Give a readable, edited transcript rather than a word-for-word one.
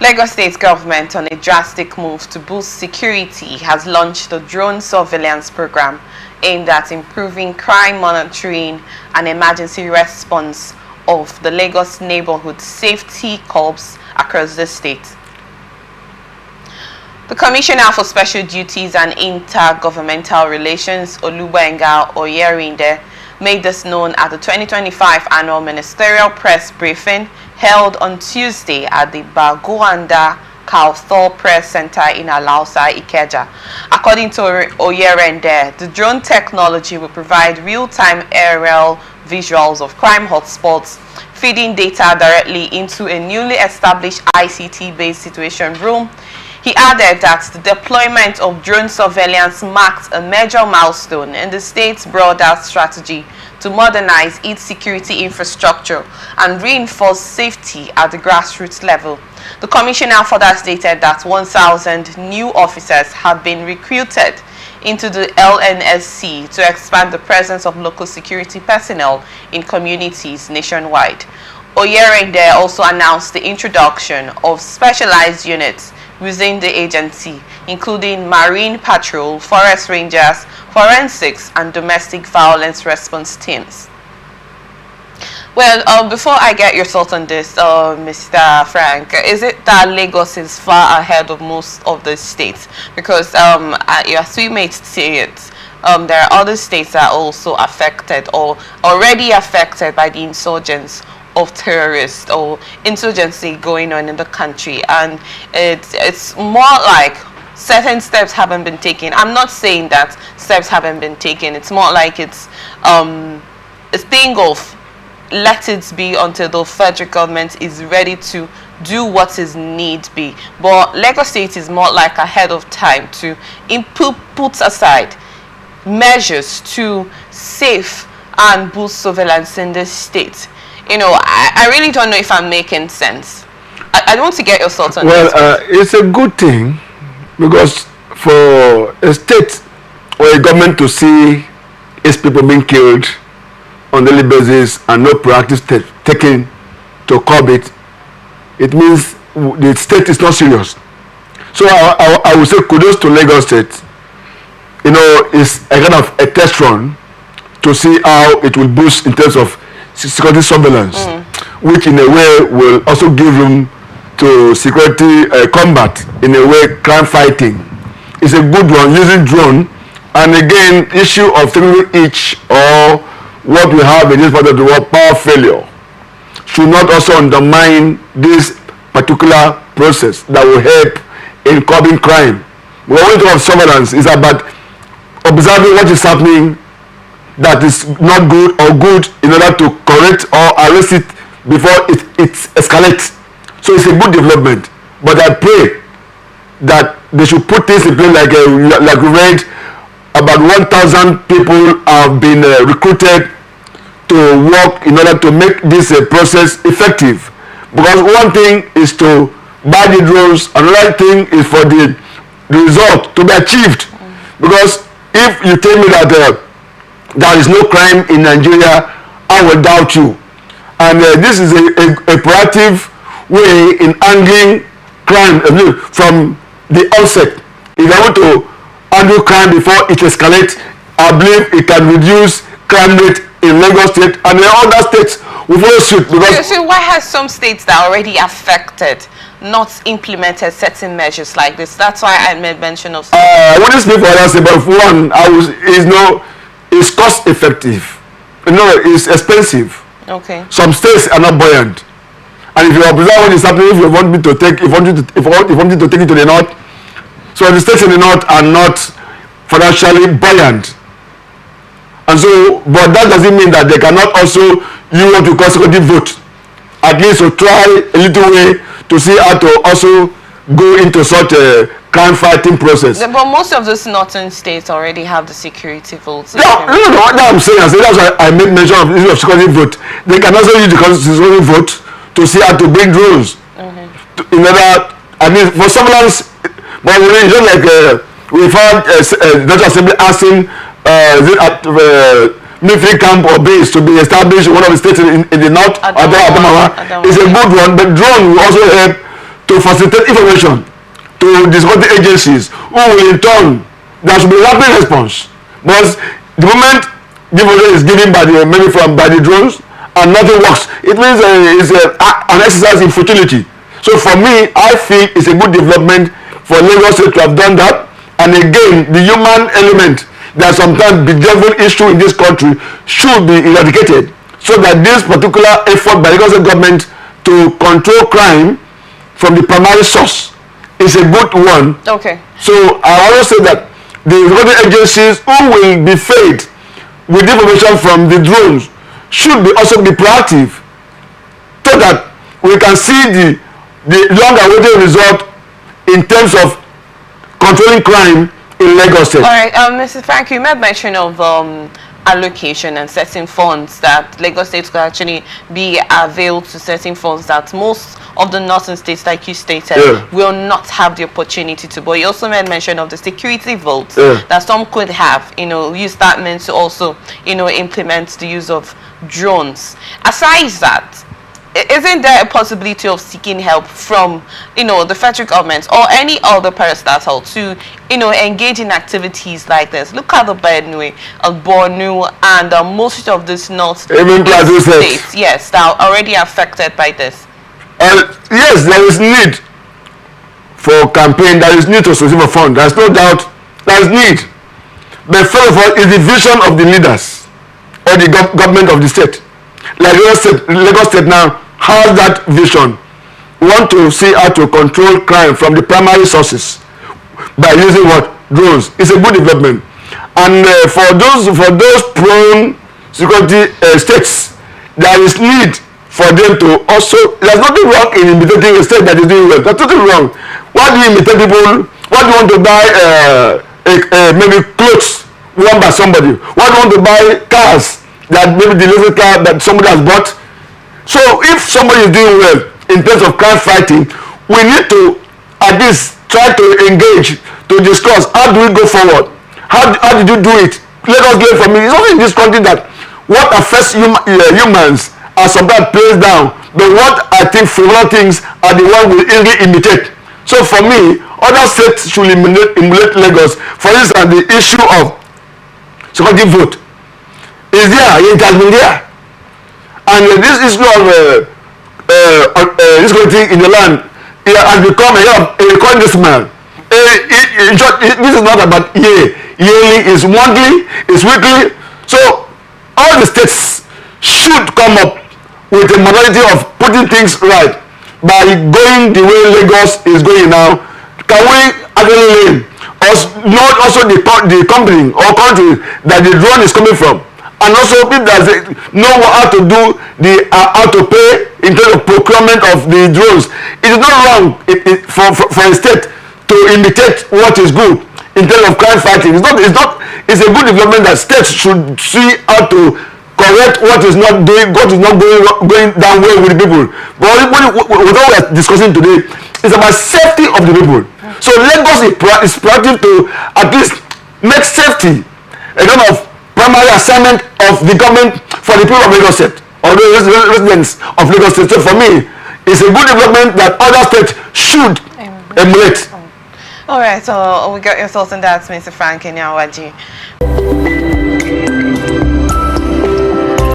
Lagos State government, on a drastic move to boost security, has launched the drone surveillance program aimed at improving crime monitoring and emergency response of the Lagos Neighbourhood Safety Corps across the state. The Commissioner for Special Duties and Intergovernmental Relations, Olubenga Oyerinde, made this known at the 2025 annual ministerial press briefing held on Tuesday at the Bagwanda Kauthor Press Center in Alausa, Ikeja. According to Oyerinde, the drone technology will provide real-time aerial visuals of crime hotspots, feeding data directly into a newly established ICT-based situation room. He added that the deployment of drone surveillance marked a major milestone in the state's broader strategy to modernize its security infrastructure and reinforce safety at the grassroots level. The commissioner further stated that 1,000 new officers have been recruited into the LNSC to expand the presence of local security personnel in communities nationwide. Oyerinde also announced the introduction of specialized units within the agency, including Marine Patrol, Forest Rangers, Forensics, and Domestic Violence Response Teams. Well, before I get your thoughts on this, Mr. Frank, is it that Lagos is far ahead of most of the states? Because as we may see it, there are other states that are also affected or already affected by the insurgents of terrorists or insurgency going on in the country, and it's more like certain steps haven't been taken. I'm not saying that steps haven't been taken. It's more like it's a thing of let it be until the federal government is ready to do what is need be. But Lagos State is more like ahead of time to put aside measures to save and boost surveillance in this state. You know, I really don't know if I'm making sense. I want to get your thoughts on this. Well, it's a good thing, because for a state or a government to see its people being killed on a daily basis and no proactive steps taken to curb it, it means the state is not serious. So I would say kudos to Lagos State. You know, it's a kind of a test run to see how it will boost in terms of security surveillance, which in a way will also give room to security combat, in a way crime fighting. It's a good one using drone, and again issue of taking each or what we have in this part of the world, power failure, should not also undermine this particular process that will help in curbing crime. When we talk of surveillance, it's about observing what is happening that is not good or good in order to correct or arrest it before it escalates. So it's a good development, but I pray that they should put this in place like we read about 1,000 people have been recruited to work in order to make this process effective. Because one thing is to buy the drones, another thing is for the result to be achieved. Because if you tell me that there is no crime in Nigeria, I will doubt you. And this is a proactive way in handling crime from the outset. If you want to handle crime before it escalates, I believe it can reduce crime rate in Lagos State, and in other states will follow suit. Because so why has some states that are already affected not implemented certain measures like this? That's why I made mention of. I wouldn't speak for others, but one, it's cost effective. It's expensive. Okay. Some states are not buoyant, and if you observe what is happening, if you want to take it to the north, so the states in the north are not financially buoyant, and so, but that doesn't mean that they cannot also use what we call security vote, at least to try a little way to see how to also go into such a crime fighting process. But most of those northern states already have the security votes. No, what I'm saying, that's why I made mention of the issue of security vote. They can also use the security vote to see how to bring drones. In order, I mean, for surveillance, but it's just like we found National Assembly asking military camp or base to be established in one of the states in the north, Adamawa. It's a good one, but drone will also help to facilitate information to the security agencies, who will in turn, there should be rapid response. But the moment the information is given by the maybe by the drones and nothing works, it means it's an exercise in futility. So for me, I feel it's a good development for Lagos State to have done that. And again, the human element that sometimes bedevil issue in this country should be eradicated, so that this particular effort by the Lagos State government to control crime from the primary source is a good one. Okay. So I always say that the security agencies who will be fed with information from the drones should also be proactive, so that we can see the long-awaited result in terms of controlling crime in Lagos State. All right, Mr. Frank, you made mention of allocation and certain funds that Lagos State could actually be availed to certain funds that most of the northern states, like you stated, will not have the opportunity to. But you also made mention of the security votes that some could have, use that means to also, implement the use of drones. Aside that, isn't there a possibility of seeking help from, the federal government or any other parastatal to, engage in activities like this? Look at the Benue, Borno, and most of these north states, yes, that are already affected by this. Yes, there is need for campaign. There is need to receive a fund. There is no doubt. There is need. But first of all, is the vision of the leaders or the government of the state. Like Lagos State now has that vision. We want to see how to control crime from the primary sources by using what? Drones. It's a good development. And for those prone security states, there is need for them to also. There's nothing wrong in imitating a state that is doing well. There's nothing wrong. Why do you imitate people? Why do you want to buy maybe clothes worn by somebody? Why do you want to buy cars that maybe the little car that somebody has bought? So if somebody is doing well in terms of crime fighting, we need to at least try to engage, to discuss how do we go forward. How did you do it? Let us learn from it. It's only in this country that what affects humans are sometimes placed down, but what I think frivolous things are the ones we easily imitate. So for me, other states should emulate Lagos. For instance, the issue of security vote is there. It has been there. And this issue of this kind of thing in the land, it has become a recurring man. In short, this is not about yearly, it's monthly, it's weekly. So all the states should come up with a modality of putting things right by going the way Lagos is going now. Can we actually learn not also the company or country that the drone is coming from? And also people that know how to do how to pay in terms of procurement of the drones. It is not wrong for a state to imitate what is good in terms of crime fighting. It's a good development that states should see how to correct what is not going down well with the people. But what we are discussing today is about safety of the people. So Lagos is proactive to at least make safety a kind of primary assignment of the government for the people of Lagos State or the residents of Lagos State. So for me, it's a good development that other states should emulate. All right, so we got your thoughts on that, Mr. Frank Enyawaji.